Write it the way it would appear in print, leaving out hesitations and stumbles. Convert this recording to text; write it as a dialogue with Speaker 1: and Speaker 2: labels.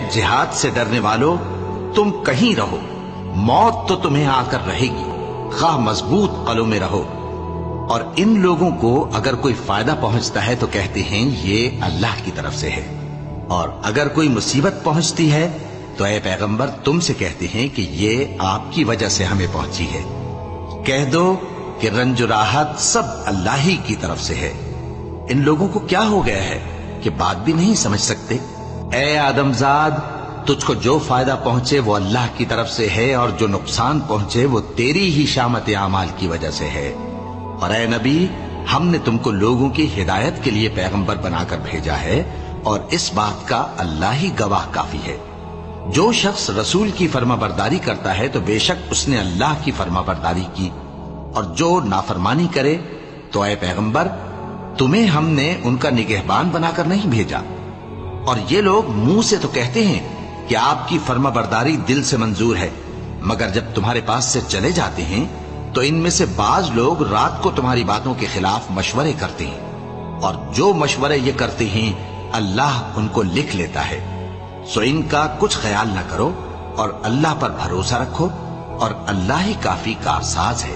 Speaker 1: जिहाद से डरने वालों, तुम कहीं रहो, मौत तो तुम्हें आकर रहेगी, खा मजबूत कलों में रहो। और इन लोगों को अगर कोई फायदा पहुंचता है तो कहते हैं ये अल्लाह की तरफ से है, और अगर कोई मुसीबत पहुंचती है तो ऐ पैगंबर तुमसे कहते हैं कि ये आपकी वजह से हमें पहुंची है। कह दो कि रंज राहत सब अल्लाह ही की तरफ से है। इन लोगों को क्या हो गया है कि बात भी नहीं समझ सकते। ऐ आदमजाद, तुझको जो फायदा पहुंचे वो अल्लाह की तरफ से है, और जो नुकसान पहुंचे वो तेरी ही शामत आमाल की वजह से है। और ऐ नबी, हमने तुमको लोगों की हिदायत के लिए पैगंबर बनाकर भेजा है, और इस बात का अल्लाह ही गवाह काफी है। जो शख्स रसूल की फर्माबरदारी करता है तो बेशक उसने अल्लाह की फर्माबरदारी की, और जो नाफरमानी करे तो ऐ पैगंबर, तुम्हें हमने उनका निगहबान बनाकर नहीं भेजा। और ये लोग मुंह से तो कहते हैं कि आपकी फर्माबरदारी दिल से मंजूर है, मगर जब तुम्हारे पास से चले जाते हैं तो इनमें से बाज लोग रात को तुम्हारी बातों के खिलाफ मशवरे करते हैं, और जो मशवरे ये करते हैं अल्लाह उनको लिख लेता है। सो इनका कुछ ख्याल न करो और अल्लाह पर भरोसा रखो, और अल्लाह ही काफी कारसाज है।